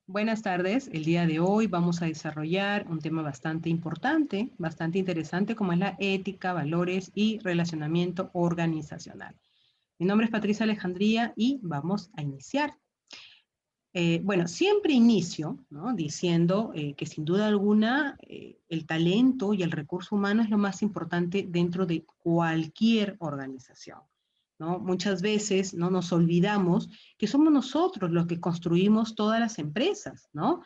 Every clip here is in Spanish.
Buenas tardes. El día de hoy vamos a desarrollar un tema bastante importante, bastante interesante, como es la ética, valores y relacionamiento organizacional. Mi nombre es Patricia Alejandría y vamos a iniciar. Bueno, siempre inicio, ¿no?, diciendo que sin duda alguna el talento y el recurso humano es lo más importante dentro de cualquier organización, ¿no? Muchas veces no nos olvidamos que somos nosotros los que construimos todas las empresas, ¿no?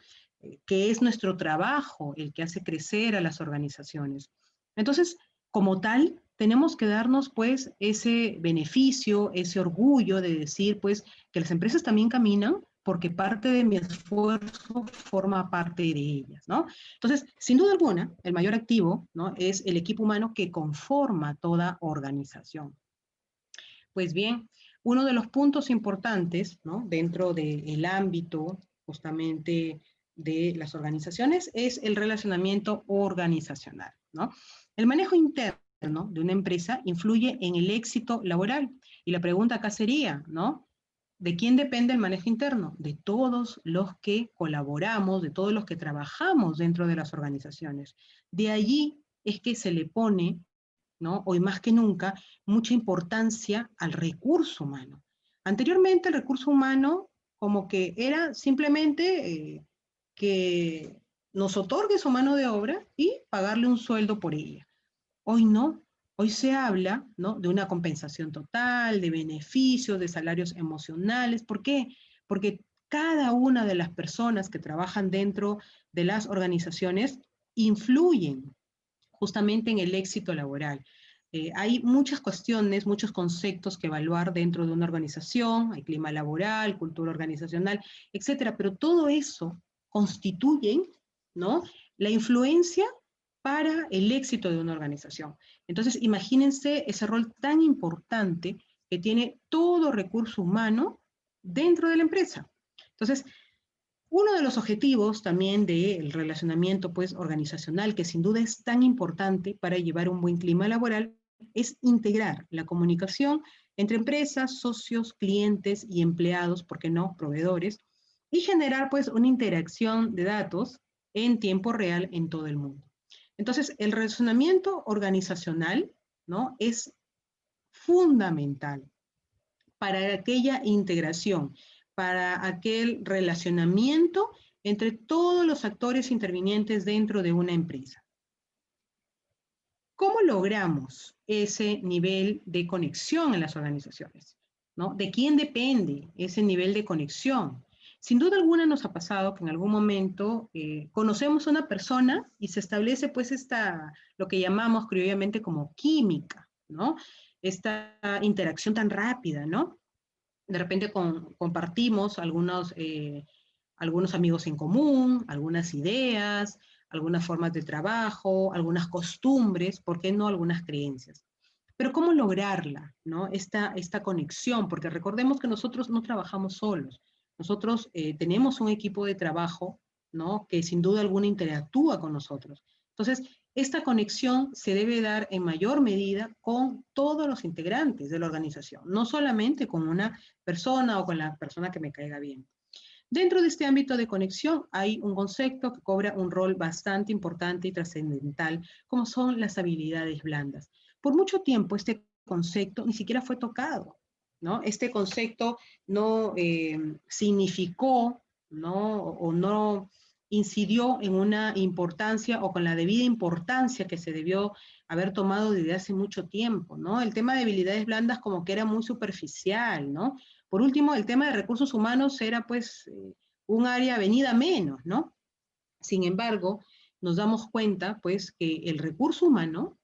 Que es nuestro trabajo el que hace crecer a las organizaciones. Entonces, como tal, tenemos que darnos pues ese beneficio, ese orgullo de decir pues que las empresas también caminan porque parte de mi esfuerzo forma parte de ellas, ¿no? Entonces, sin duda alguna, el mayor activo, ¿no?, es el equipo humano que conforma toda organización. Pues bien, uno de los puntos importantes, ¿no?, dentro del ámbito justamente de las organizaciones es el relacionamiento organizacional, ¿no? El manejo interno de una empresa influye en el éxito laboral. Y la pregunta acá sería, ¿no?, ¿de quién depende el manejo interno? De todos los que colaboramos, de todos los que trabajamos dentro de las organizaciones. De allí es que se le pone, ¿no?, hoy más que nunca, mucha importancia al recurso humano. Anteriormente el recurso humano como que era simplemente que nos otorgue su mano de obra y pagarle un sueldo por ella. Hoy no, hoy se habla, ¿no?, de una compensación total, de beneficios, de salarios emocionales. ¿Por qué? Porque cada una de las personas que trabajan dentro de las organizaciones influyen justamente en el éxito laboral. Hay muchas cuestiones, muchos conceptos que evaluar dentro de una organización, hay clima laboral, cultura organizacional, etcétera, pero todo eso constituyen, ¿no?, la influencia para el éxito de una organización. Entonces, imagínense ese rol tan importante que tiene todo recurso humano dentro de la empresa. Entonces, uno de los objetivos también del relacionamiento pues, organizacional, que sin duda es tan importante para llevar un buen clima laboral, es integrar la comunicación entre empresas, socios, clientes y empleados, ¿por qué no?, proveedores, y generar pues una interacción de datos en tiempo real en todo el mundo. Entonces, el relacionamiento organizacional, ¿no?, es fundamental para aquella integración, para aquel relacionamiento entre todos los actores intervinientes dentro de una empresa. ¿Cómo logramos ese nivel de conexión en las organizaciones? ¿No? ¿De quién depende ese nivel de conexión? Sin duda alguna nos ha pasado que en algún momento conocemos a una persona y se establece pues lo que llamamos criollamente como química, ¿no? Esta interacción tan rápida, ¿no? De repente compartimos algunos amigos en común, algunas ideas, algunas formas de trabajo, algunas costumbres, ¿por qué no algunas creencias? Pero ¿cómo lograrla, ¿no? Esta conexión, porque recordemos que nosotros no trabajamos solos, nosotros tenemos un equipo de trabajo, ¿no?, que sin duda alguna interactúa con nosotros. Entonces, esta conexión se debe dar en mayor medida con todos los integrantes de la organización, no solamente con una persona o con la persona que me caiga bien. Dentro de este ámbito de conexión hay un concepto que cobra un rol bastante importante y trascendental, como son las habilidades blandas. Por mucho tiempo este concepto ni siquiera fue tocado, ¿no? Este concepto no significó, ¿no?, o no incidió en una importancia o con la debida importancia que se debió haber tomado desde hace mucho tiempo, ¿no? El tema de habilidades blandas como que era muy superficial, ¿no? Por último, el tema de recursos humanos era pues un área venida menos, ¿no? Sin embargo, nos damos cuenta pues que el recurso humano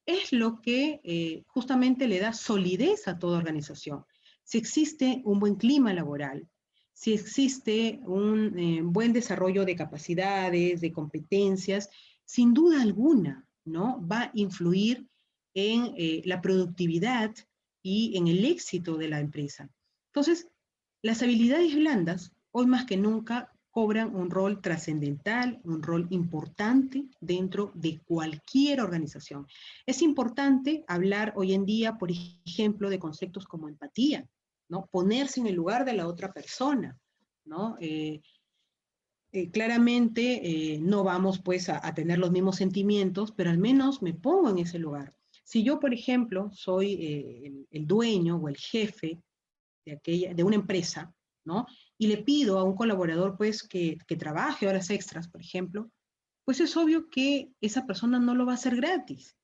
es lo que justamente le da solidez a toda organización. Si existe un buen clima laboral, si existe un buen desarrollo de capacidades, de competencias, sin duda alguna, ¿no?, va a influir en la productividad y en el éxito de la empresa. Entonces, las habilidades blandas, hoy más que nunca, cobran un rol trascendental, un rol importante dentro de cualquier organización. Es importante hablar hoy en día, por ejemplo, de conceptos como empatía, ¿no? Ponerse en el lugar de la otra persona, ¿no? Claramente no vamos pues a tener los mismos sentimientos, pero al menos me pongo en ese lugar. Si yo, por ejemplo, soy el dueño o el jefe de una empresa, ¿no? Y le pido a un colaborador pues que trabaje horas extras, por ejemplo, pues es obvio que esa persona no lo va a hacer gratis,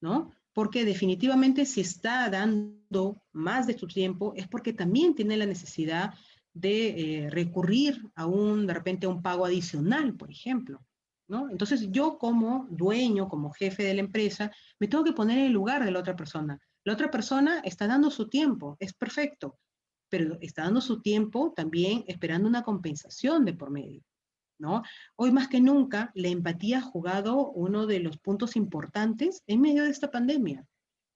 ¿no? Porque definitivamente si está dando más de su tiempo es porque también tiene la necesidad de recurrir de repente a un pago adicional, por ejemplo, ¿no? Entonces yo como dueño, como jefe de la empresa, me tengo que poner en el lugar de la otra persona. La otra persona está dando su tiempo, es perfecto, pero está dando su tiempo también esperando una compensación de por medio, ¿no? Hoy más que nunca, la empatía ha jugado uno de los puntos importantes en medio de esta pandemia.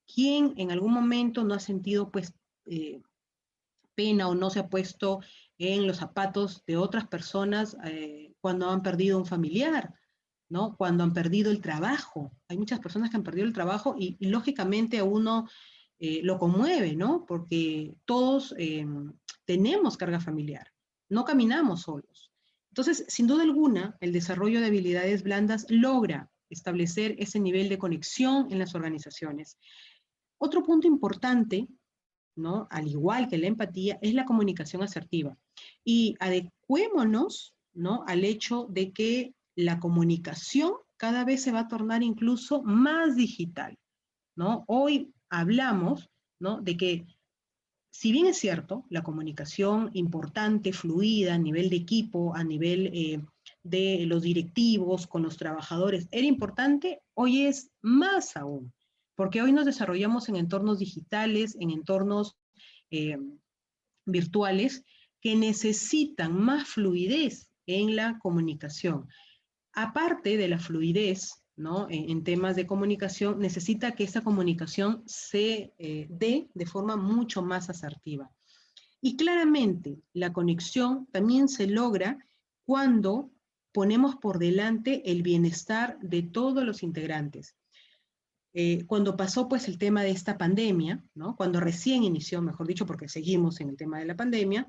¿Quién en algún momento no ha sentido pues pena o no se ha puesto en los zapatos de otras personas cuando han perdido un familiar, ¿no? Cuando han perdido el trabajo? Hay muchas personas que han perdido el trabajo y lógicamente a uno lo conmueve, ¿no? Porque todos tenemos carga familiar, no caminamos solos. Entonces, sin duda alguna, el desarrollo de habilidades blandas logra establecer ese nivel de conexión en las organizaciones. Otro punto importante, ¿no? Al igual que la empatía, es la comunicación asertiva. Y adecuémonos, ¿no? Al hecho de que la comunicación cada vez se va a tornar incluso más digital, ¿no? Hoy hablamos, ¿no? De que, si bien es cierto, la comunicación importante, fluida, a nivel de equipo, a nivel de los directivos, con los trabajadores, era importante, hoy es más aún, porque hoy nos desarrollamos en entornos digitales, en entornos eh, virtuales, que necesitan más fluidez en la comunicación. Aparte de la fluidez, ¿no? En temas de comunicación, necesita que esa comunicación se dé de forma mucho más asertiva. Y claramente la conexión también se logra cuando ponemos por delante el bienestar de todos los integrantes. Cuando pasó pues el tema de esta pandemia, ¿no? Cuando recién inició, mejor dicho, porque seguimos en el tema de la pandemia,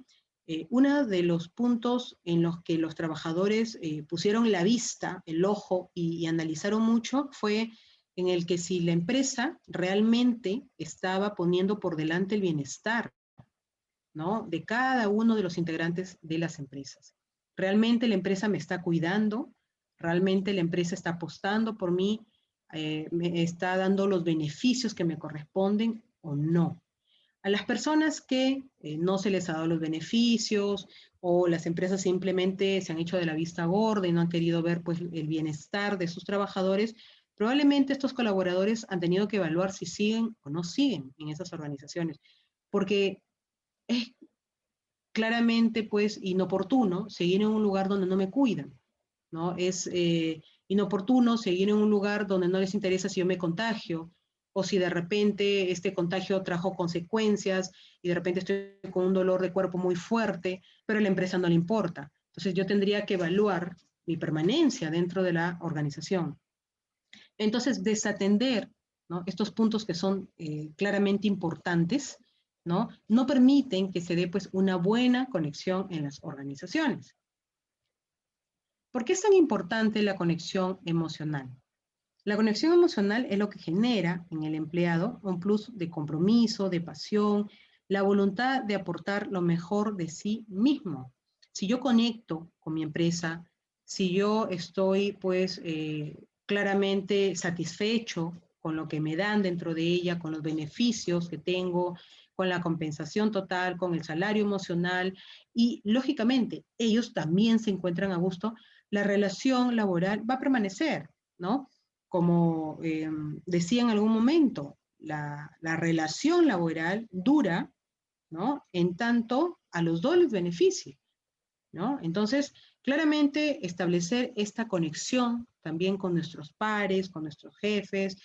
uno de los puntos en los que los trabajadores pusieron la vista, el ojo y analizaron mucho fue en el que si la empresa realmente estaba poniendo por delante el bienestar, ¿no? De cada uno de los integrantes de las empresas. ¿Realmente la empresa me está cuidando? ¿Realmente la empresa está apostando por mí? ¿Me está dando los beneficios que me corresponden o no? A las personas que no se les ha dado los beneficios o las empresas simplemente se han hecho de la vista gorda y no han querido ver pues, el bienestar de sus trabajadores, probablemente estos colaboradores han tenido que evaluar si siguen o no siguen en esas organizaciones, porque es claramente pues inoportuno seguir en un lugar donde no me cuidan, ¿no? Es inoportuno seguir en un lugar donde no les interesa si yo me contagio o si de repente este contagio trajo consecuencias y de repente estoy con un dolor de cuerpo muy fuerte, pero a la empresa no le importa. Entonces yo tendría que evaluar mi permanencia dentro de la organización. Entonces, desatender, ¿no? Estos puntos que son claramente importantes, ¿no? No permiten que se dé pues, una buena conexión en las organizaciones. ¿Por qué es tan importante la conexión emocional? La conexión emocional es lo que genera en el empleado un plus de compromiso, de pasión, la voluntad de aportar lo mejor de sí mismo. Si yo conecto con mi empresa, si yo estoy pues claramente satisfecho con lo que me dan dentro de ella, con los beneficios que tengo, con la compensación total, con el salario emocional y lógicamente ellos también se encuentran a gusto, la relación laboral va a permanecer, ¿no? Como decía en algún momento, la relación laboral dura, ¿no? En tanto a los dos les beneficie, ¿no? Entonces, claramente establecer esta conexión también con nuestros pares, con nuestros jefes,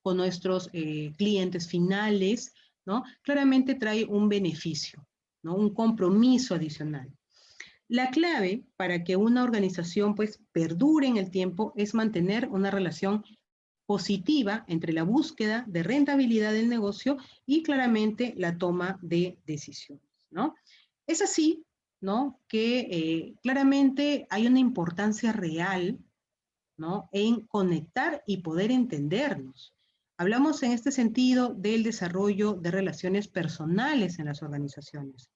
con nuestros clientes finales, ¿no? Claramente trae un beneficio, ¿no? Un compromiso adicional. La clave para que una organización pues perdure en el tiempo es mantener una relación positiva entre la búsqueda de rentabilidad del negocio y claramente la toma de decisiones, ¿no? Es así ¿no? Que claramente hay una importancia real, ¿no? En conectar y poder entendernos. Hablamos en este sentido del desarrollo de relaciones personales en las organizaciones.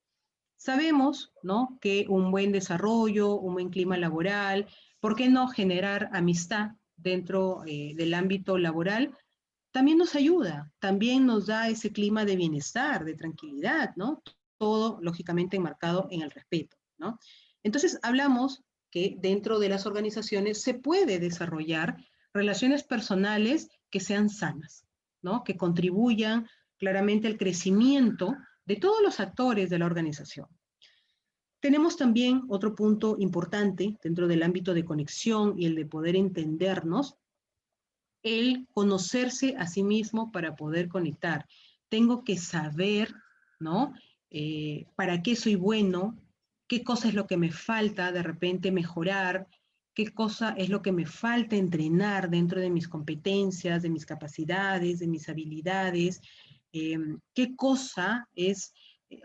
Sabemos, ¿no? Que un buen desarrollo, un buen clima laboral, ¿por qué no generar amistad dentro del ámbito laboral? También nos ayuda, también nos da ese clima de bienestar, de tranquilidad, ¿no? Todo lógicamente enmarcado en el respeto, ¿no? Entonces hablamos que dentro de las organizaciones se puede desarrollar relaciones personales que sean sanas, ¿no? Que contribuyan claramente al crecimiento de todos los actores de la organización. Tenemos también otro punto importante dentro del ámbito de conexión y el de poder entendernos, el conocerse a sí mismo para poder conectar. Tengo que saber, ¿no? ¿Para qué soy bueno? ¿Qué cosa es lo que me falta de repente mejorar? ¿Qué cosa es lo que me falta entrenar dentro de mis competencias, de mis capacidades, de mis habilidades? ¿Qué cosa es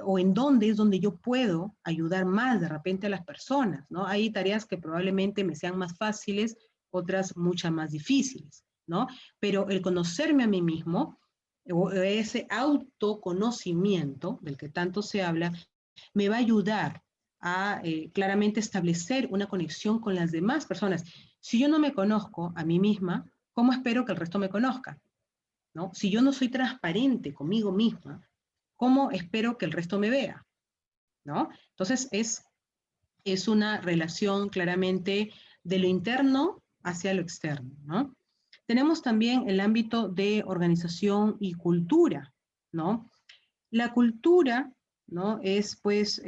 o en dónde es donde yo puedo ayudar más de repente a las personas, ¿no? Hay tareas que probablemente me sean más fáciles, otras muchas más difíciles, ¿no? Pero el conocerme a mí mismo, o ese autoconocimiento del que tanto se habla, me va a ayudar a claramente establecer una conexión con las demás personas. Si yo no me conozco a mí misma, ¿cómo espero que el resto me conozca? ¿No? Si yo no soy transparente conmigo misma, ¿cómo espero que el resto me vea? ¿No? Entonces es una relación claramente de lo interno hacia lo externo, ¿no? Tenemos también el ámbito de organización y cultura, ¿no? La cultura, ¿no? Es pues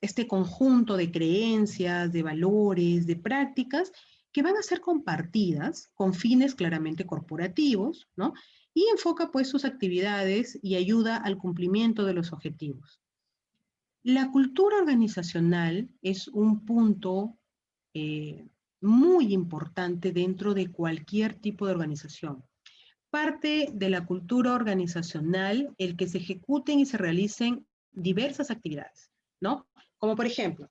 este conjunto de creencias, de valores, de prácticas que van a ser compartidas con fines claramente corporativos, ¿no? Y enfoca pues sus actividades y ayuda al cumplimiento de los objetivos. La cultura organizacional es un punto eh, muy importante dentro de cualquier tipo de organización. Parte de la cultura organizacional el que se ejecuten y se realicen diversas actividades, ¿no? Como por ejemplo,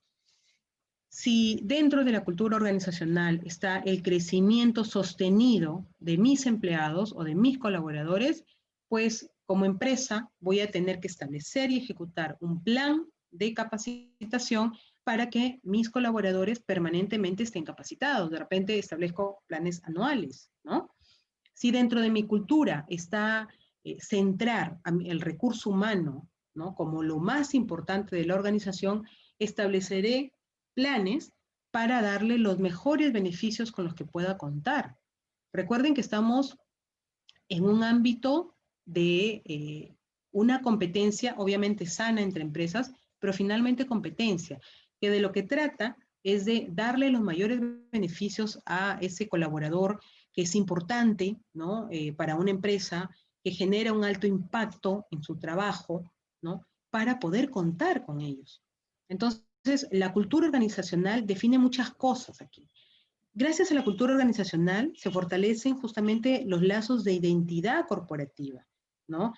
si dentro de la cultura organizacional está el crecimiento sostenido de mis empleados o de mis colaboradores, pues como empresa voy a tener que establecer y ejecutar un plan de capacitación para que mis colaboradores permanentemente estén capacitados. De repente establezco planes anuales, ¿no? Si dentro de mi cultura está centrar el recurso humano, ¿no? Como lo más importante de la organización, estableceré planes para darle los mejores beneficios con los que pueda contar. Recuerden que estamos en un ámbito de una competencia, obviamente sana entre empresas, pero finalmente competencia, que de lo que trata es de darle los mayores beneficios a ese colaborador que es importante, ¿no? Para una empresa, que genera un alto impacto en su trabajo, ¿no? Para poder contar con ellos. Entonces, la cultura organizacional define muchas cosas aquí. Gracias a la cultura organizacional se fortalecen justamente los lazos de identidad corporativa, ¿no?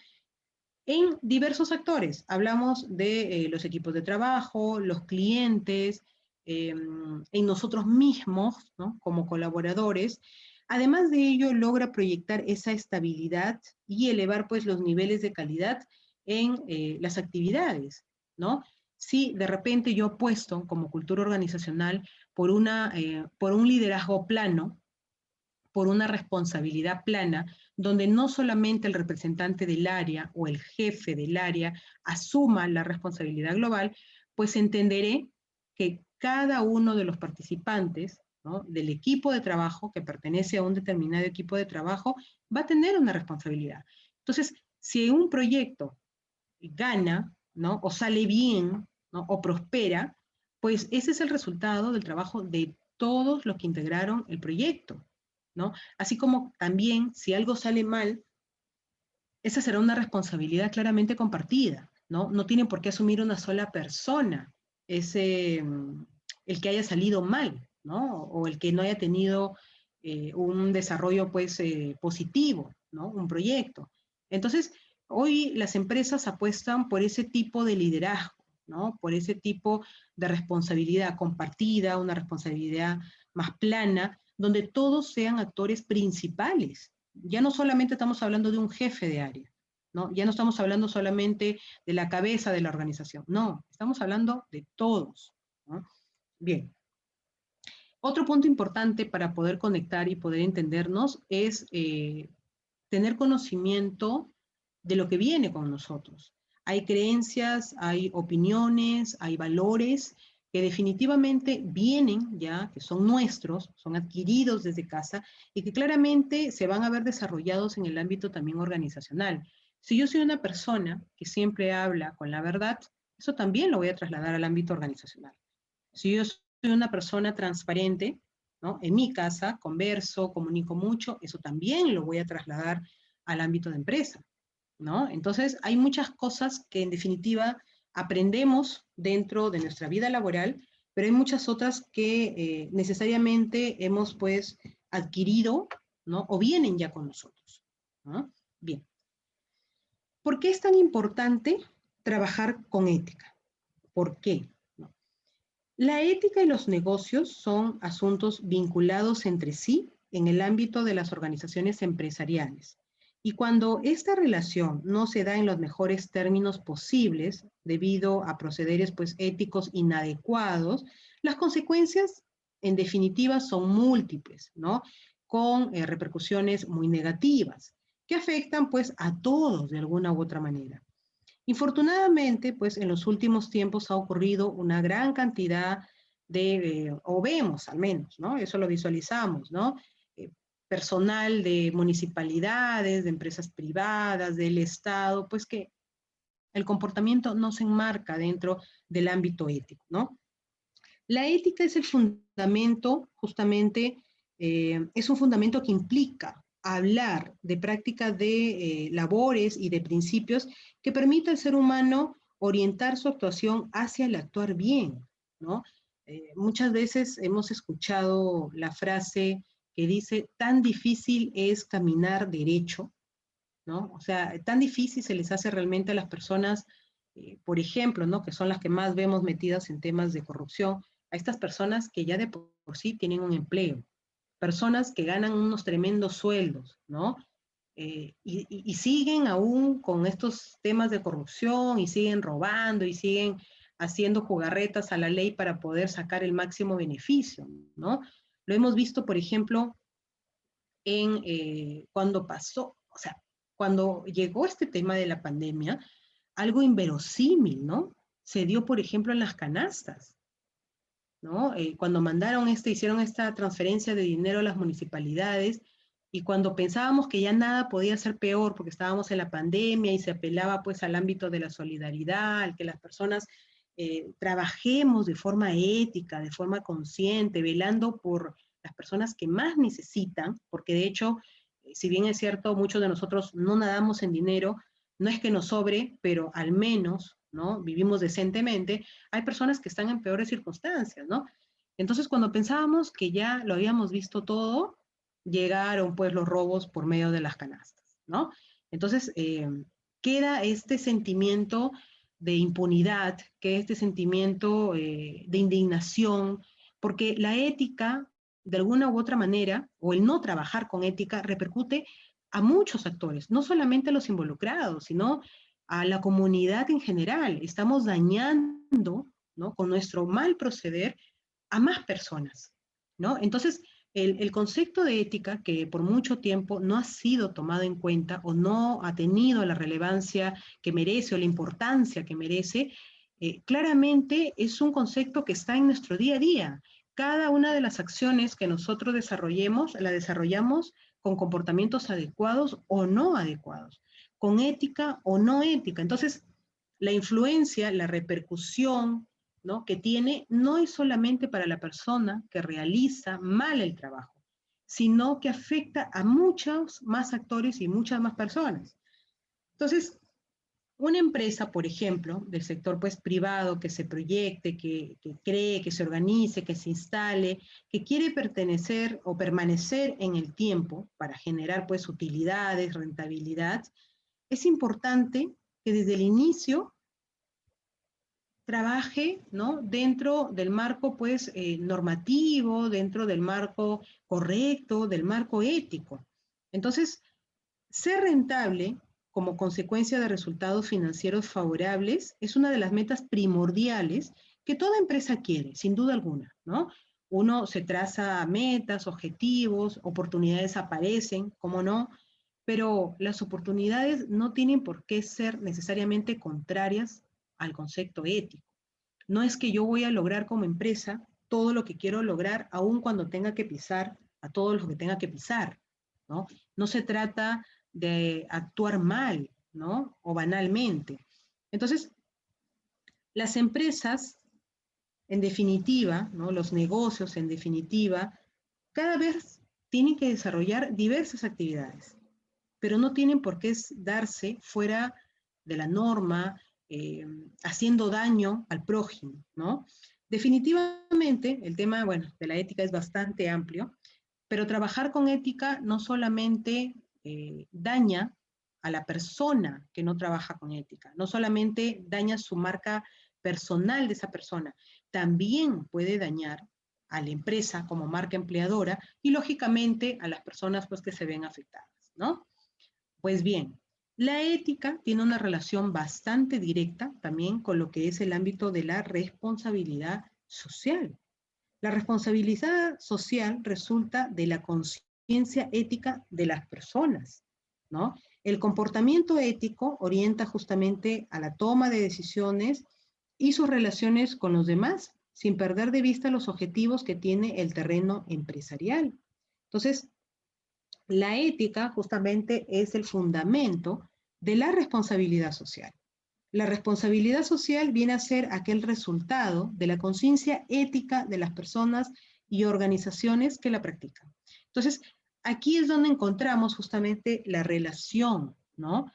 En diversos actores. Hablamos de los equipos de trabajo, los clientes, en nosotros mismos, ¿no? Como colaboradores. Además de ello, logra proyectar esa estabilidad y elevar pues los niveles de calidad en las actividades, ¿no? Si de repente yo apuesto como cultura organizacional por un liderazgo plano, por una responsabilidad plana, donde no solamente el representante del área o el jefe del área asuma la responsabilidad global, pues entenderé que cada uno de los participantes, ¿no? Del equipo de trabajo que pertenece a un determinado equipo de trabajo va a tener una responsabilidad. Entonces, si un proyecto gana, ¿no? O sale bien, ¿no? O prospera, pues ese es el resultado del trabajo de todos los que integraron el proyecto, ¿no? Así como también si algo sale mal, esa será una responsabilidad claramente compartida, ¿no? No tiene por qué asumir una sola persona ese, el que haya salido mal, ¿no? O el que no haya tenido un desarrollo, pues, positivo, ¿no? Un proyecto. Entonces, hoy las empresas apuestan por ese tipo de liderazgo, ¿no? Por ese tipo de responsabilidad compartida, una responsabilidad más plana, donde todos sean actores principales. Ya no solamente estamos hablando de un jefe de área, ¿no? Ya no estamos hablando solamente de la cabeza de la organización, no, estamos hablando de todos, ¿no? Bien. Otro punto importante para poder conectar y poder entendernos es tener conocimiento de lo que viene con nosotros. Hay creencias, hay opiniones, hay valores que definitivamente vienen ya, que son nuestros, son adquiridos desde casa y que claramente se van a ver desarrollados en el ámbito también organizacional. Si yo soy una persona que siempre habla con la verdad, eso también lo voy a trasladar al ámbito organizacional. Si yo soy una persona transparente, ¿no? En mi casa, converso, comunico mucho, eso también lo voy a trasladar al ámbito de empresa, ¿no? Entonces, hay muchas cosas que en definitiva aprendemos dentro de nuestra vida laboral, pero hay muchas otras que necesariamente hemos pues adquirido, ¿no? O vienen ya con nosotros, ¿no? Bien. ¿Por qué es tan importante trabajar con ética? ¿Por qué? La ética y los negocios son asuntos vinculados entre sí en el ámbito de las organizaciones empresariales. Y cuando esta relación no se da en los mejores términos posibles, debido a procederes pues, éticos inadecuados, las consecuencias, en definitiva, son múltiples, ¿no? Con repercusiones muy negativas, que afectan pues, a todos de alguna u otra manera. Infortunadamente, pues en los últimos tiempos ha ocurrido una gran cantidad o vemos al menos, ¿no? Eso lo visualizamos, ¿no? Eh, Personal de municipalidades, de empresas privadas, del Estado, pues que el comportamiento no se enmarca dentro del ámbito ético, ¿no? La ética es el fundamento, justamente, es un fundamento que implica hablar de prácticas de labores y de principios que permita al ser humano orientar su actuación hacia el actuar bien, ¿no? Muchas veces hemos escuchado la frase que dice, tan difícil es caminar derecho, ¿no? O sea, tan difícil se les hace realmente a las personas, por ejemplo, ¿no? Que son las que más vemos metidas en temas de corrupción, a estas personas que ya de por sí tienen un empleo, personas que ganan unos tremendos sueldos, ¿no? Y siguen aún con estos temas de corrupción y siguen robando y siguen haciendo jugarretas a la ley para poder sacar el máximo beneficio, ¿no? Lo hemos visto, por ejemplo, en cuando pasó, o sea, cuando llegó este tema de la pandemia, algo inverosímil, ¿no? Se dio, por ejemplo, en las canastas, ¿no? Cuando hicieron esta transferencia de dinero a las municipalidades y cuando pensábamos que ya nada podía ser peor porque estábamos en la pandemia y se apelaba pues al ámbito de la solidaridad, al que las personas trabajemos de forma ética, de forma consciente, velando por las personas que más necesitan, porque de hecho, si bien es cierto, muchos de nosotros no nadamos en dinero, no es que nos sobre, pero al menos, ¿no? Vivimos decentemente, hay personas que están en peores circunstancias, ¿no? Entonces, cuando pensábamos que ya lo habíamos visto todo, llegaron pues los robos por medio de las canastas, ¿no? Entonces, queda este sentimiento de impunidad, que este sentimiento de indignación, porque la ética, de alguna u otra manera, o el no trabajar con ética, repercute a muchos actores, no solamente a los involucrados, sino a la comunidad en general. Estamos dañando, ¿no? Con nuestro mal proceder a más personas, ¿no? Entonces, el concepto de ética, que por mucho tiempo no ha sido tomado en cuenta o no ha tenido la relevancia que merece o la importancia que merece, claramente es un concepto que está en nuestro día a día. Cada una de las acciones que nosotros desarrollemos, la desarrollamos con comportamientos adecuados o no adecuados, con ética o no ética. Entonces, la influencia, la repercusión, ¿no? Que tiene no es solamente para la persona que realiza mal el trabajo, sino que afecta a muchos más actores y muchas más personas. Entonces, una empresa, por ejemplo, del sector pues, privado que se proyecte, que cree, que se organice, que se instale, que quiere pertenecer o permanecer en el tiempo para generar pues, utilidades, rentabilidad, es importante que desde el inicio trabaje, ¿no?, dentro del marco, pues, normativo, dentro del marco correcto, del marco ético. Entonces, ser rentable como consecuencia de resultados financieros favorables es una de las metas primordiales que toda empresa quiere, sin duda alguna, ¿no? Uno se traza metas, objetivos, oportunidades aparecen, ¿cómo no? Pero las oportunidades no tienen por qué ser necesariamente contrarias al concepto ético. No es que yo voy a lograr como empresa todo lo que quiero lograr, aun cuando tenga que pisar a todos los que tenga que pisar, ¿no? No se trata de actuar mal, ¿no? O banalmente. Entonces, las empresas, en definitiva, ¿no?, los negocios, en definitiva, cada vez tienen que desarrollar diversas actividades, pero no tienen por qué darse fuera de la norma, haciendo daño al prójimo, ¿no? Definitivamente, el tema, bueno, de la ética es bastante amplio, pero trabajar con ética no solamente daña a la persona que no trabaja con ética, no solamente daña su marca personal de esa persona, también puede dañar a la empresa como marca empleadora y lógicamente a las personas, pues, que se ven afectadas, ¿no? Pues bien, la ética tiene una relación bastante directa también con lo que es el ámbito de la responsabilidad social. La responsabilidad social resulta de la conciencia ética de las personas, ¿no? El comportamiento ético orienta justamente a la toma de decisiones y sus relaciones con los demás, sin perder de vista los objetivos que tiene el terreno empresarial. Entonces, la ética justamente es el fundamento de la responsabilidad social. La responsabilidad social viene a ser aquel resultado de la conciencia ética de las personas y organizaciones que la practican. Entonces, aquí es donde encontramos justamente la relación, ¿no?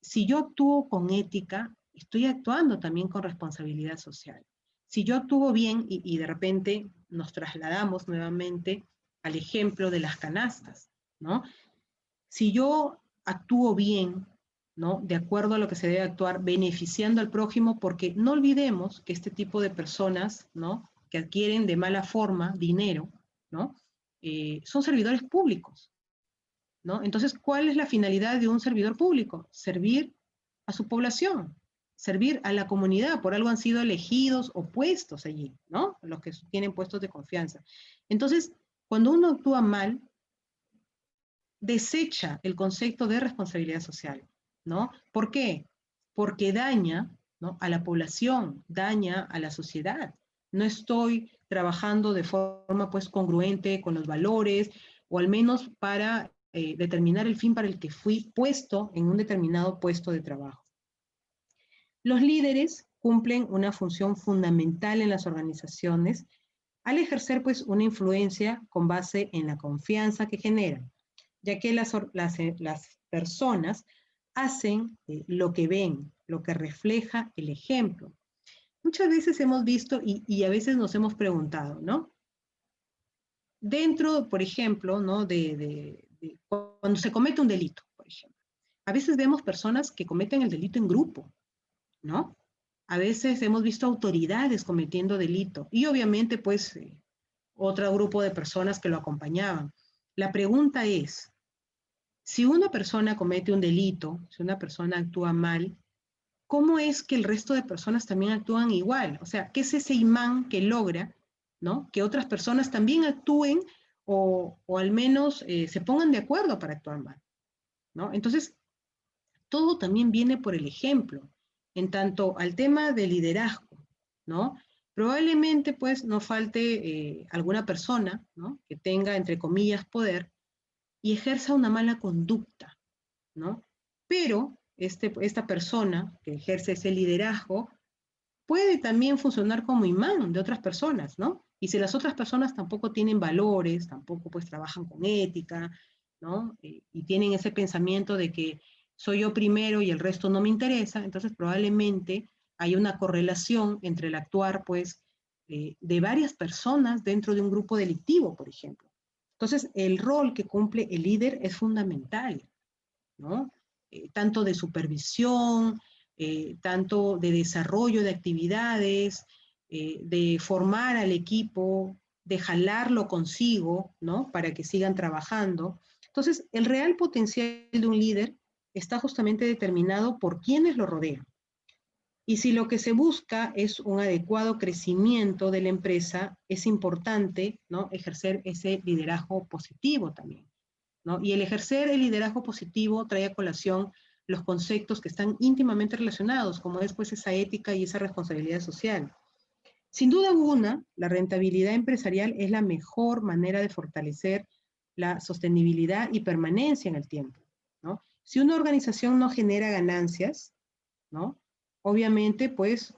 Si yo actúo con ética, estoy actuando también con responsabilidad social. Si yo actúo bien y de repente nos trasladamos nuevamente al ejemplo de las canastas, ¿no? Si yo actúo bien, ¿no?, de acuerdo a lo que se debe actuar, beneficiando al prójimo, porque no olvidemos que este tipo de personas, ¿no?, que adquieren de mala forma dinero, ¿no?, son servidores públicos, ¿no? Entonces, ¿cuál es la finalidad de un servidor público? Servir a su población, servir a la comunidad, por algo han sido elegidos o puestos allí, ¿no?, los que tienen puestos de confianza. Entonces, cuando uno actúa mal, desecha el concepto de responsabilidad social, ¿no? ¿Por qué? Porque daña, ¿no?, a la población, daña a la sociedad. No estoy trabajando de forma, pues, congruente con los valores, o al menos para determinar el fin para el que fui puesto en un determinado puesto de trabajo. Los líderes cumplen una función fundamental en las organizaciones al ejercer, pues, una influencia con base en la confianza que generan, ya que las personas hacen lo que ven, lo que refleja el ejemplo. Muchas veces hemos visto y a veces nos hemos preguntado, ¿no? Dentro, por ejemplo, ¿no?, cuando se comete un delito, por ejemplo, a veces vemos personas que cometen el delito en grupo, ¿no? A veces hemos visto autoridades cometiendo delito y obviamente, pues, otro grupo de personas que lo acompañaban. La pregunta es, si una persona comete un delito, si una persona actúa mal, ¿cómo es que el resto de personas también actúan igual? O sea, ¿qué es ese imán que logra, ¿no?, que otras personas también actúen o al menos se pongan de acuerdo para actuar mal, ¿no? Entonces, todo también viene por el ejemplo, en tanto al tema de liderazgo, ¿no? Probablemente, pues, no falte alguna persona, ¿no?, que tenga, entre comillas, poder y ejerza una mala conducta, ¿no? Pero esta persona que ejerce ese liderazgo puede también funcionar como imán de otras personas, ¿no? Y si las otras personas tampoco tienen valores, tampoco, pues, trabajan con ética, ¿no? Y tienen ese pensamiento de que soy yo primero y el resto no me interesa, entonces probablemente hay una correlación entre el actuar, pues, de varias personas dentro de un grupo delictivo, por ejemplo. Entonces, el rol que cumple el líder es fundamental, ¿no? Tanto de supervisión tanto de desarrollo de actividades, de formar al equipo, de jalarlo consigo, ¿no? Para que sigan trabajando. Entonces, el real potencial de un líder está justamente determinado por quienes lo rodean. Y si lo que se busca es un adecuado crecimiento de la empresa, es importante, ¿no?, ejercer ese liderazgo positivo también, ¿no? Y el ejercer el liderazgo positivo trae a colación los conceptos que están íntimamente relacionados, como es pues esa ética y esa responsabilidad social. Sin duda alguna, la rentabilidad empresarial es la mejor manera de fortalecer la sostenibilidad y permanencia en el tiempo, ¿no? Si una organización no genera ganancias, ¿no?, obviamente pues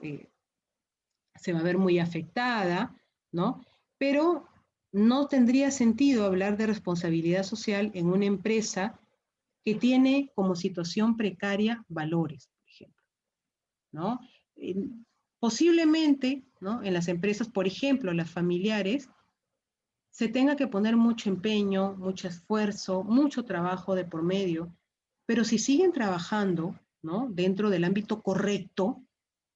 se va a ver muy afectada, ¿no? Pero no tendría sentido hablar de responsabilidad social en una empresa que tiene como situación precaria valores, por ejemplo, ¿no? Eh, Posiblemente, ¿no?, en las empresas, por ejemplo, las familiares, se tenga que poner mucho empeño, mucho esfuerzo, mucho trabajo de por medio, pero si siguen trabajando, ¿no?, dentro del ámbito correcto,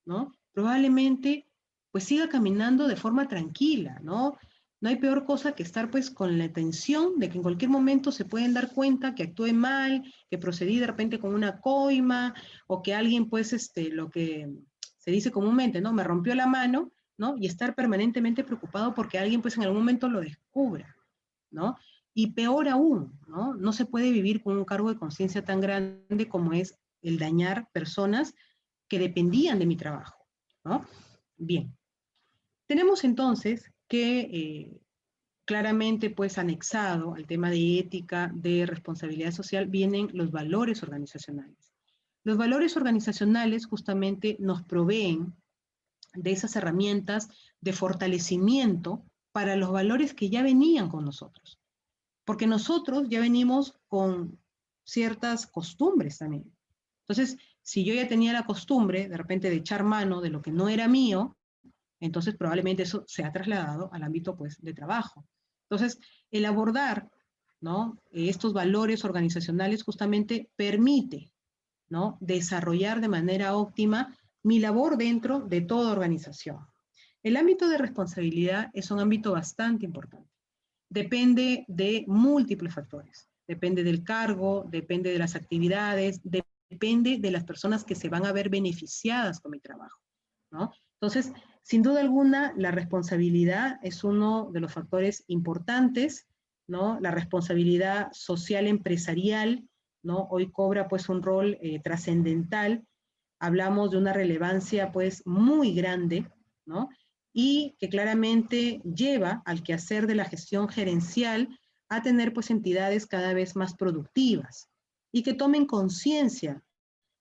¿no?, probablemente pues siga caminando de forma tranquila, ¿no? No hay peor cosa que estar pues con la tensión de que en cualquier momento se pueden dar cuenta que actué mal, que procedí de repente con una coima, o que alguien pues lo que se dice comúnmente, ¿no?, me rompió la mano, ¿no? Y estar permanentemente preocupado porque alguien pues en algún momento lo descubra, ¿no? Y peor aún, ¿no? No se puede vivir con un cargo de conciencia tan grande como es el dañar personas que dependían de mi trabajo, ¿no? Bien, tenemos entonces que claramente pues anexado al tema de ética, de responsabilidad social, vienen los valores organizacionales. Los valores organizacionales justamente nos proveen de esas herramientas de fortalecimiento para los valores que ya venían con nosotros. Porque nosotros ya venimos con ciertas costumbres también. Entonces, si yo ya tenía la costumbre de repente de echar mano de lo que no era mío, entonces probablemente eso se ha trasladado al ámbito pues de trabajo. Entonces, el abordar, ¿no?, estos valores organizacionales justamente permite, ¿no?, desarrollar de manera óptima mi labor dentro de toda organización. El ámbito de responsabilidad es un ámbito bastante importante. Depende de múltiples factores. Depende del cargo, depende de las actividades, depende de las personas que se van a ver beneficiadas con mi trabajo, ¿no? Entonces, sin duda alguna, la responsabilidad es uno de los factores importantes, ¿no? La responsabilidad social empresarial, ¿no?, hoy cobra pues un rol trascendental. Hablamos de una relevancia pues muy grande, ¿no?, y que claramente lleva al quehacer de la gestión gerencial a tener pues entidades cada vez más productivas y que tomen conciencia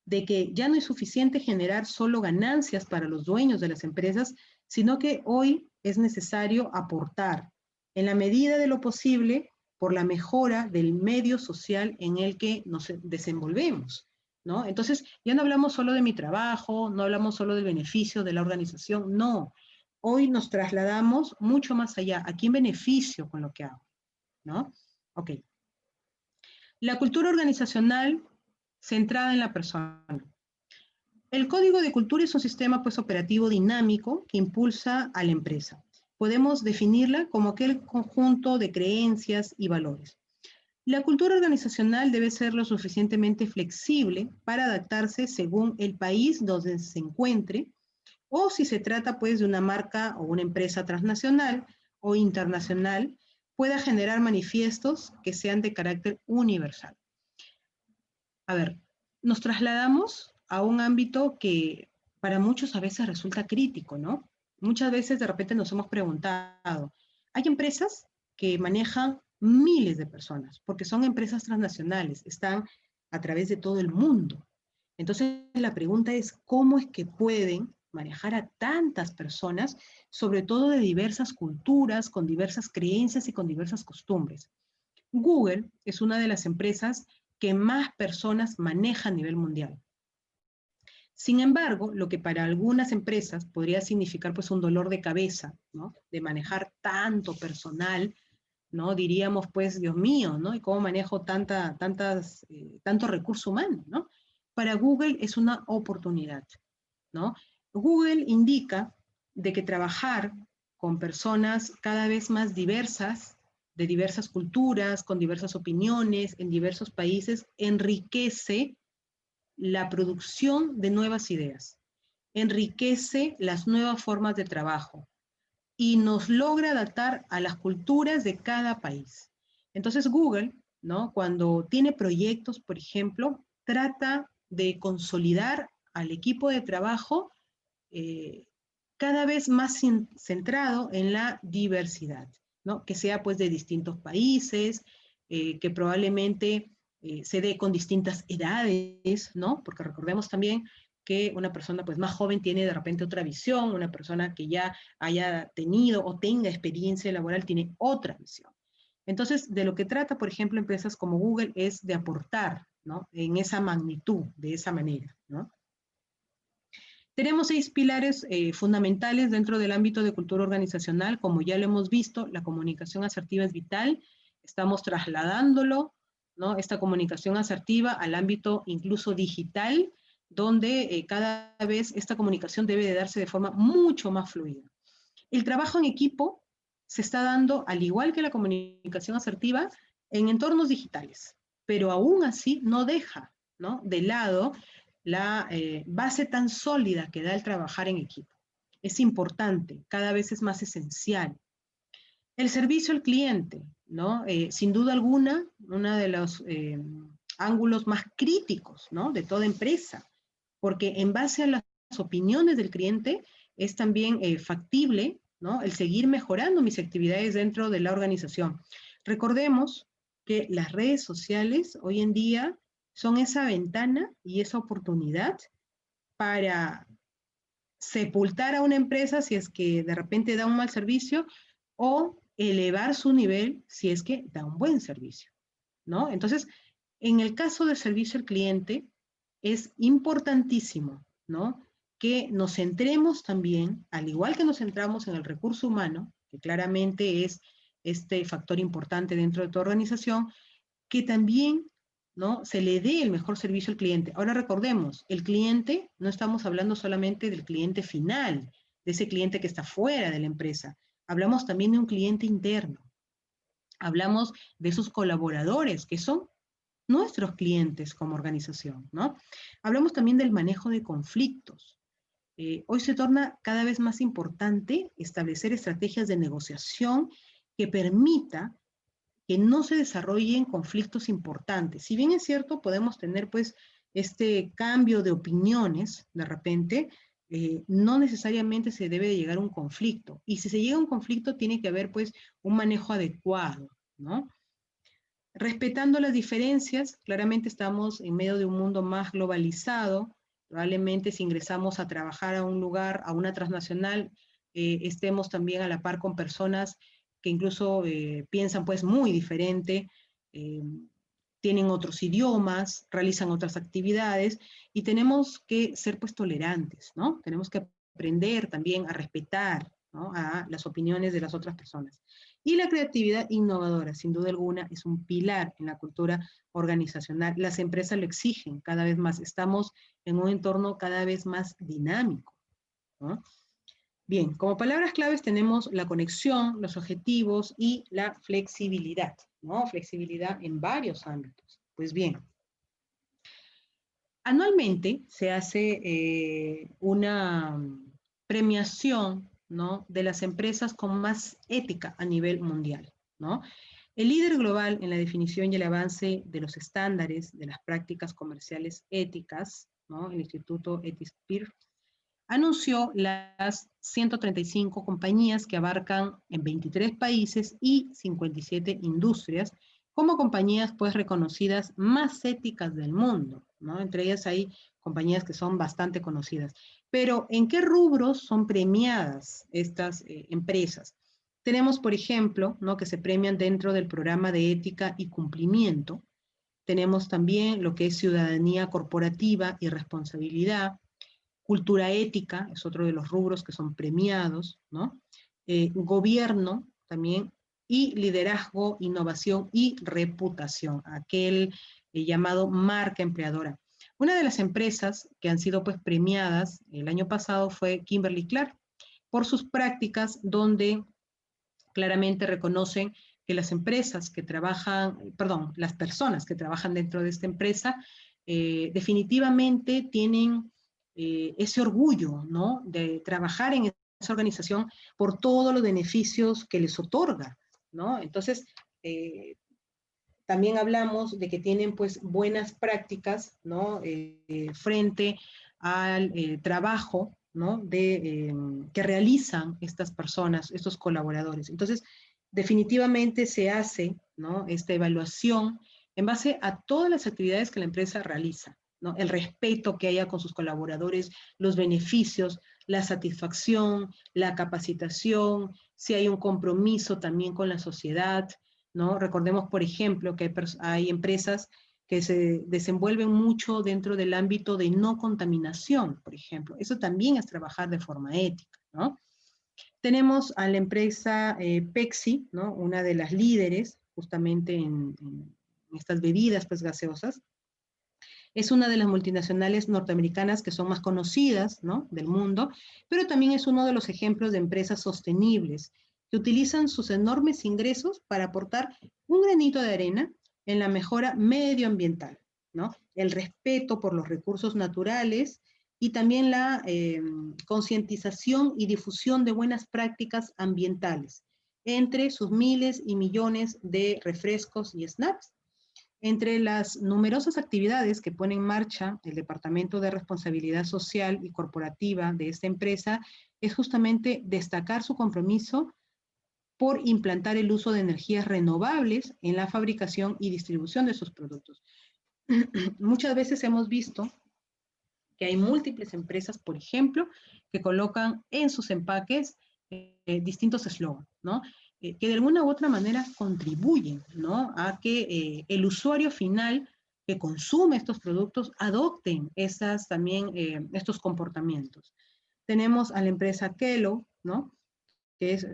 de que ya no es suficiente generar solo ganancias para los dueños de las empresas, sino que hoy es necesario aportar en la medida de lo posible por la mejora del medio social en el que nos desenvolvemos, ¿no? Entonces, ya no hablamos solo de mi trabajo, no hablamos solo del beneficio de la organización, no. Hoy nos trasladamos mucho más allá. ¿A quién beneficio con lo que hago? ¿No? Ok. La cultura organizacional centrada en la persona. El código de cultura es un sistema pues operativo dinámico que impulsa a la empresa. Podemos definirla como aquel conjunto de creencias y valores. La cultura organizacional debe ser lo suficientemente flexible para adaptarse según el país donde se encuentre, o si se trata pues de una marca o una empresa transnacional o internacional, pueda generar manifiestos que sean de carácter universal. A ver, nos trasladamos a un ámbito que para muchos a veces resulta crítico, ¿no? Muchas veces de repente nos hemos preguntado, hay empresas que manejan miles de personas, porque son empresas transnacionales, están a través de todo el mundo. Entonces la pregunta es, ¿cómo es que pueden manejar a tantas personas, sobre todo de diversas culturas, con diversas creencias y con diversas costumbres? Google es una de las empresas que más personas maneja a nivel mundial. Sin embargo, lo que para algunas empresas podría significar pues un dolor de cabeza, ¿no?, de manejar tanto personal, ¿no? Diríamos pues, Dios mío, ¿no? ¿Y cómo manejo tanto recurso humano, ¿no? para Google es una oportunidad, ¿no? Google indica de que trabajar con personas cada vez más diversas, de diversas culturas, con diversas opiniones, en diversos países, enriquece la producción de nuevas ideas, enriquece las nuevas formas de trabajo y nos logra adaptar a las culturas de cada país. Entonces Google, ¿no? Cuando tiene proyectos, por ejemplo, trata de consolidar al equipo de trabajo eh, cada vez más centrado en la diversidad, ¿no? Que sea pues de distintos países, que probablemente se dé con distintas edades, ¿no? Porque recordemos también que una persona pues más joven tiene de repente otra visión, una persona que ya haya tenido o tenga experiencia laboral tiene otra visión. Entonces, de lo que trata, por ejemplo, empresas como Google es de aportar, ¿no? En esa magnitud, de esa manera, ¿no? Tenemos 6 pilares fundamentales dentro del ámbito de cultura organizacional. Como ya lo hemos visto, la comunicación asertiva es vital. Estamos trasladándolo, ¿no? Esta comunicación asertiva al ámbito incluso digital, donde cada vez esta comunicación debe de darse de forma mucho más fluida. El trabajo en equipo se está dando, al igual que la comunicación asertiva, en entornos digitales, pero aún así no deja, ¿no?, de lado la base tan sólida que da el trabajar en equipo. Es importante, cada vez es más esencial. El servicio al cliente, ¿no? Sin duda alguna, uno de los ángulos más críticos, ¿no?, de toda empresa, porque en base a las opiniones del cliente es también factible, ¿no?, el seguir mejorando mis actividades dentro de la organización. Recordemos que las redes sociales hoy en día son esa ventana y esa oportunidad para sepultar a una empresa si es que de repente da un mal servicio o elevar su nivel si es que da un buen servicio, ¿no? Entonces, en el caso del servicio al cliente, es importantísimo, ¿no?, que nos centremos también, al igual que nos centramos en el recurso humano, que claramente es este factor importante dentro de tu organización, que también, ¿no?, se le dé el mejor servicio al cliente. Ahora recordemos, el cliente, no estamos hablando solamente del cliente final, de ese cliente que está fuera de la empresa. Hablamos también de un cliente interno. Hablamos de sus colaboradores, que son nuestros clientes como organización, ¿no? Hablamos también del manejo de conflictos. Hoy se torna cada vez más importante establecer estrategias de negociación que permita que no se desarrollen conflictos importantes. Si bien es cierto, podemos tener pues este cambio de opiniones de repente, no necesariamente se debe de llegar a un conflicto. Y si se llega a un conflicto, tiene que haber pues un manejo adecuado, ¿no? Respetando las diferencias, claramente estamos en medio de un mundo más globalizado. Probablemente si ingresamos a trabajar a un lugar, a una transnacional, estemos también a la par con personas que incluso piensan pues muy diferente, eh, tienen otros idiomas, realizan otras actividades y tenemos que ser pues tolerantes, ¿no? Tenemos que aprender también a respetar, ¿no?, a las opiniones de las otras personas. Y la creatividad innovadora, sin duda alguna, es un pilar en la cultura organizacional. Las empresas lo exigen cada vez más. Estamos en un entorno cada vez más dinámico, ¿no? Bien, como palabras claves tenemos la conexión, los objetivos y la flexibilidad, ¿no? Flexibilidad en varios ámbitos. Pues bien, anualmente se hace una premiación, ¿no?, de las empresas con más ética a nivel mundial, ¿no? El líder global en la definición y el avance de los estándares de las prácticas comerciales éticas, ¿no?, el Instituto Ethisphere, anunció las 135 compañías que abarcan en 23 países y 57 industrias como compañías pues reconocidas más éticas del mundo, ¿no? Entre ellas hay compañías que son bastante conocidas. Pero ¿en qué rubros son premiadas estas empresas? Tenemos, por ejemplo, ¿no?, que se premian dentro del programa de ética y cumplimiento. Tenemos también lo que es ciudadanía corporativa y responsabilidad. Cultura ética es otro de los rubros que son premiados, ¿no? Gobierno también, y liderazgo, innovación y reputación, aquel llamado marca empleadora. Una de las empresas que han sido pues premiadas el año pasado fue Kimberly-Clark por sus prácticas donde claramente reconocen que las empresas que trabajan, perdón, las personas que trabajan dentro de esta empresa definitivamente tienen ese orgullo, ¿no? De trabajar en esa organización por todos los beneficios que les otorga, ¿no? Entonces, también hablamos de que tienen pues buenas prácticas, ¿no? Frente al trabajo, ¿no? Que realizan estas personas, estos colaboradores. Entonces, definitivamente se hace, ¿no? Esta evaluación en base a todas las actividades que la empresa realiza, ¿no? El respeto que haya con sus colaboradores, los beneficios, la satisfacción, la capacitación, si hay un compromiso también con la sociedad, ¿no? Recordemos, por ejemplo, que hay empresas que se desenvuelven mucho dentro del ámbito de no contaminación, por ejemplo. Eso también es trabajar de forma ética, ¿no? Tenemos a la empresa Pepsi, ¿no? Una de las líderes justamente en estas bebidas pues, gaseosas. Es una de las multinacionales norteamericanas que son más conocidas, ¿no? Del mundo, pero también es uno de los ejemplos de empresas sostenibles que utilizan sus enormes ingresos para aportar un granito de arena en la mejora medioambiental, ¿no? El respeto por los recursos naturales y también la concientización y difusión de buenas prácticas ambientales entre sus miles y millones de refrescos y snacks. Entre las numerosas actividades que pone en marcha el Departamento de Responsabilidad Social y Corporativa de esta empresa es justamente destacar su compromiso por implantar el uso de energías renovables en la fabricación y distribución de sus productos. Muchas veces hemos visto que hay múltiples empresas, por ejemplo, que colocan en sus empaques distintos eslogans, ¿no? Que de alguna u otra manera contribuyen, ¿no? A que el usuario final que consume estos productos adopten también estos comportamientos. Tenemos a la empresa Kellogg, ¿no? Que es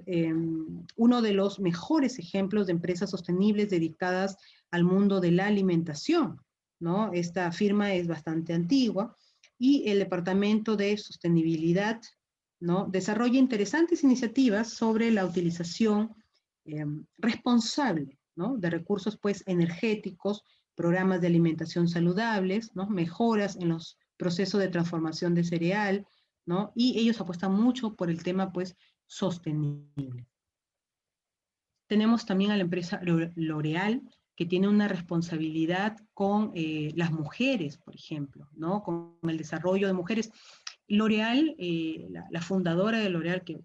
uno de los mejores ejemplos de empresas sostenibles dedicadas al mundo de la alimentación, ¿no? Esta firma es bastante antigua y el Departamento de Sostenibilidad, ¿no? Desarrolla interesantes iniciativas sobre la utilización responsable, ¿no? De recursos pues energéticos, programas de alimentación saludables, ¿no? Mejoras en los procesos de transformación de cereal, ¿no? Y ellos apuestan mucho por el tema pues sostenible. Tenemos también a la empresa L'Oréal, que tiene una responsabilidad con las mujeres, por ejemplo, ¿no? Con el desarrollo de mujeres. L'Oréal, la fundadora de L'Oréal, que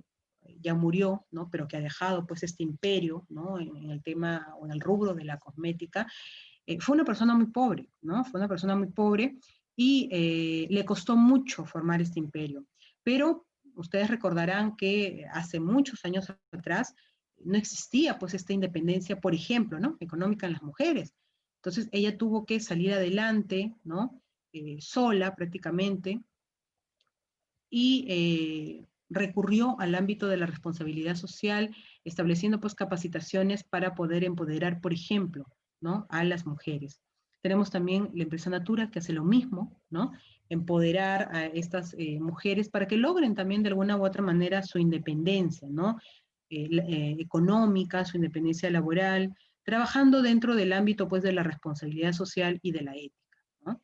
ya murió, ¿no? Pero que ha dejado pues este imperio, ¿no? En el tema o en el rubro de la cosmética, fue una persona muy pobre, ¿no? Fue una persona muy pobre y le costó mucho formar este imperio. Pero ustedes recordarán que hace muchos años atrás no existía pues esta independencia, por ejemplo, ¿no? Económica en las mujeres. Entonces ella tuvo que salir adelante, ¿no? Sola prácticamente, y recurrió al ámbito de la responsabilidad social, estableciendo pues capacitaciones para poder empoderar, por ejemplo, ¿no? A las mujeres. Tenemos también la empresa Natura que hace lo mismo, ¿no? Empoderar a estas mujeres para que logren también de alguna u otra manera su independencia, ¿no? Económica, su independencia laboral, trabajando dentro del ámbito pues de la responsabilidad social y de la ética, ¿no?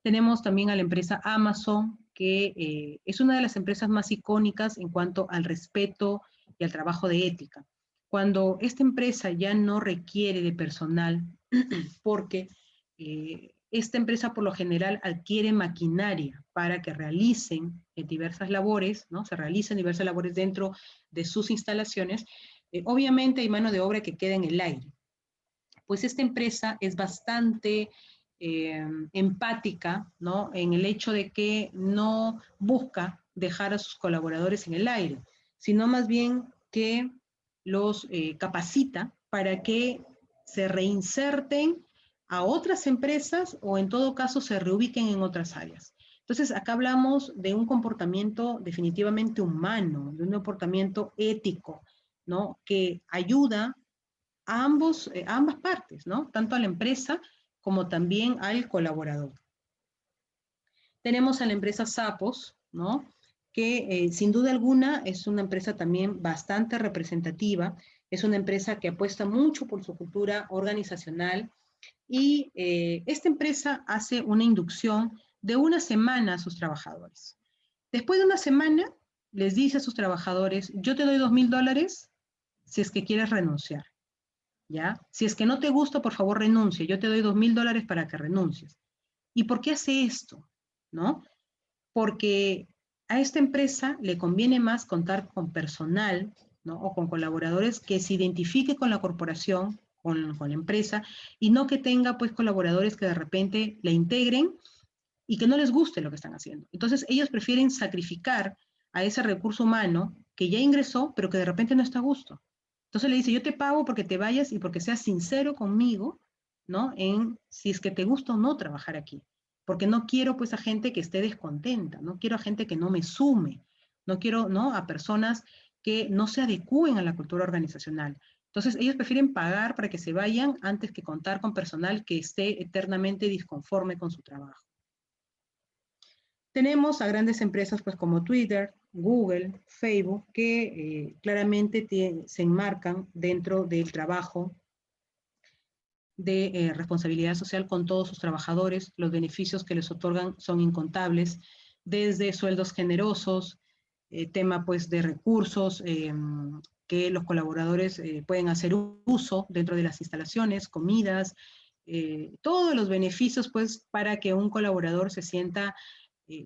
Tenemos también a la empresa Amazon, que es una de las empresas más icónicas en cuanto al respeto y al trabajo de ética. Cuando esta empresa ya no requiere de personal, porque esta empresa por lo general adquiere maquinaria para que realicen diversas labores, ¿no? Se realicen diversas labores dentro de sus instalaciones, obviamente hay mano de obra que queda en el aire. Pues esta empresa es bastante empática, ¿no? En el hecho de que no busca dejar a sus colaboradores en el aire, sino más bien que los capacita para que se reinserten a otras empresas o en todo caso se reubiquen en otras áreas. Entonces, acá hablamos de un comportamiento definitivamente humano, de un comportamiento ético, ¿no? Que ayuda a ambas partes, ¿no? Tanto a la empresa como también al colaborador. Tenemos a la empresa Sapos, ¿no? Que sin duda alguna es una empresa también bastante representativa, es una empresa que apuesta mucho por su cultura organizacional y esta empresa hace una inducción de una semana a sus trabajadores. Después de una semana, les dice a sus trabajadores, yo te doy $2,000 si es que quieres renunciar, ¿ya? Si es que no te gusta, por favor renuncie, yo te doy $2,000 para que renuncies. ¿Y por qué hace esto? ¿No? Porque a esta empresa le conviene más contar con personal, ¿no? O con colaboradores que se identifique con la corporación, con la empresa, y no que tenga pues colaboradores que de repente la integren y que no les guste lo que están haciendo. Entonces ellos prefieren sacrificar a ese recurso humano que ya ingresó, pero que de repente no está a gusto. Entonces le dice, yo te pago porque te vayas y porque seas sincero conmigo, ¿no? En si es que te gusta o no trabajar aquí. Porque no quiero pues a gente que esté descontenta, no quiero a gente que no me sume, no quiero, ¿no? A personas que no se adecúen a la cultura organizacional. Entonces ellos prefieren pagar para que se vayan antes que contar con personal que esté eternamente disconforme con su trabajo. Tenemos a grandes empresas pues como Twitter, Google, Facebook, que claramente se enmarcan dentro del trabajo de responsabilidad social con todos sus trabajadores. Los beneficios que les otorgan son incontables, desde sueldos generosos, tema pues de recursos que los colaboradores pueden hacer uso dentro de las instalaciones, comidas, todos los beneficios pues para que un colaborador se sienta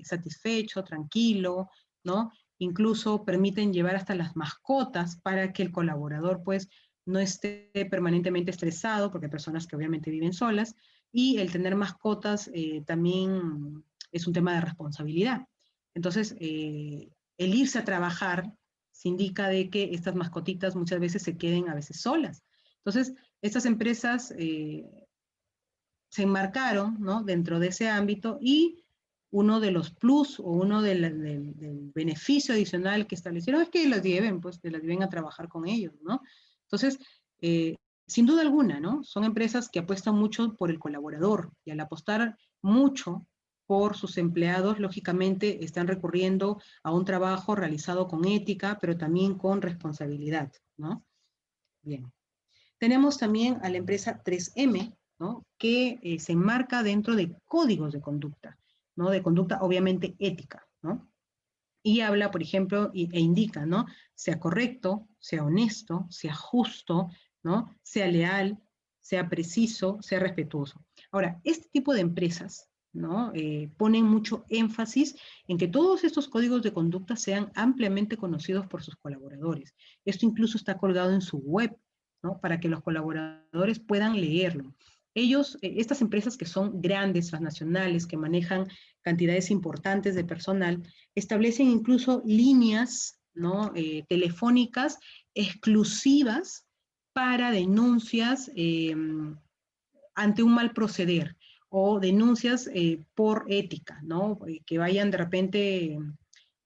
satisfecho, tranquilo, ¿no? Incluso permiten llevar hasta las mascotas para que el colaborador pues no esté permanentemente estresado, porque hay personas que obviamente viven solas, y el tener mascotas también es un tema de responsabilidad. Entonces, el irse a trabajar se indica de que estas mascotitas muchas veces se queden a veces solas. Entonces, estas empresas se enmarcaron, ¿no? Dentro de ese ámbito y uno de los plus o uno del beneficio adicional que establecieron es que las lleven, pues, que las lleven a trabajar con ellos, ¿no? Entonces, sin duda alguna, ¿no? Son empresas que apuestan mucho por el colaborador y al apostar mucho por sus empleados, lógicamente están recurriendo a un trabajo realizado con ética, pero también con responsabilidad, ¿no? Bien. Tenemos también a la empresa 3M, ¿no? Que se enmarca dentro de códigos de conducta, ¿no? De conducta obviamente ética, ¿no? Y habla, por ejemplo, e indica, ¿no? Sea correcto, sea honesto, sea justo, ¿no? Sea leal, sea preciso, sea respetuoso. Ahora, este tipo de empresas, ¿no? Ponen mucho énfasis en que todos estos códigos de conducta sean ampliamente conocidos por sus colaboradores. Esto incluso está colgado en su web, ¿no? Para que los colaboradores puedan leerlo. Ellos, estas empresas que son grandes, transnacionales, que manejan cantidades importantes de personal, establecen incluso líneas, ¿no? Telefónicas exclusivas para denuncias ante un mal proceder o denuncias por ética, ¿no? Que vayan de repente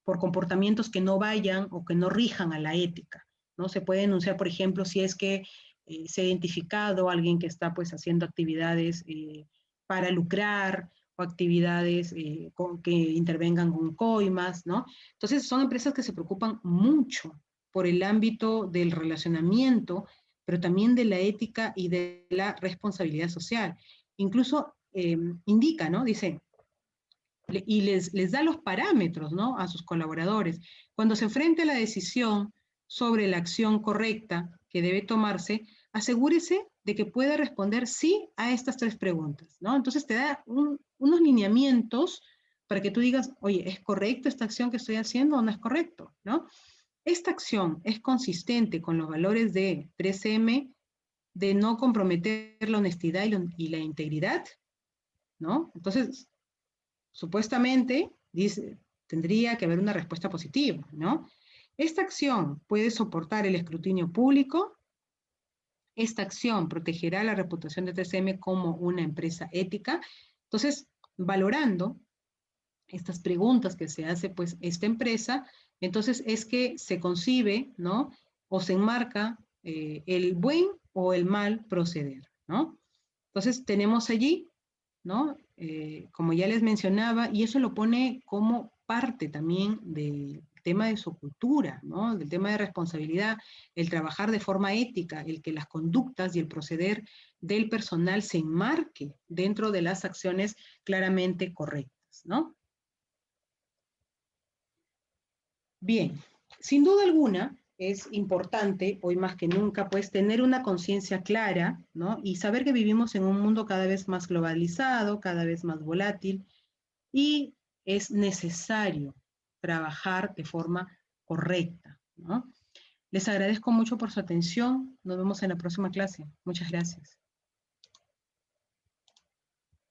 por comportamientos que no vayan o que no rijan a la ética, ¿no? Se puede denunciar, por ejemplo, si es que se ha identificado a alguien que está pues haciendo actividades para lucrar o actividades que intervengan con coimas, ¿no? Entonces son empresas que se preocupan mucho por el ámbito del relacionamiento, pero también de la ética y de la responsabilidad social. Incluso indica, ¿no? Dice, y les da los parámetros, ¿no? A sus colaboradores. Cuando se enfrente a la decisión sobre la acción correcta que debe tomarse, asegúrese de que pueda responder sí a estas 3 preguntas, ¿no? Entonces te da unos lineamientos para que tú digas, oye, ¿es correcto esta acción que estoy haciendo o no es correcto, ¿no? Esta acción es consistente con los valores de 3M de no comprometer la honestidad y la integridad, ¿no? Entonces, supuestamente, dice, tendría que haber una respuesta positiva, ¿no? Esta acción puede soportar el escrutinio público. Esta acción protegerá la reputación de TCM como una empresa ética. Entonces, valorando estas preguntas que se hace, pues, esta empresa, entonces es que se concibe, ¿no? O se enmarca el buen o el mal proceder, ¿no? Entonces, tenemos allí ¿no? Como ya les mencionaba, y eso lo pone como parte también del tema de su cultura, ¿no? Del tema de responsabilidad, el trabajar de forma ética, el que las conductas y el proceder del personal se enmarque dentro de las acciones claramente correctas, ¿no? Bien, sin duda alguna es importante, hoy más que nunca, pues tener una conciencia clara, ¿no? Y saber que vivimos en un mundo cada vez más globalizado, cada vez más volátil, y es necesario trabajar de forma correcta, ¿no? Les agradezco mucho por su atención. Nos vemos en la próxima clase. Muchas gracias.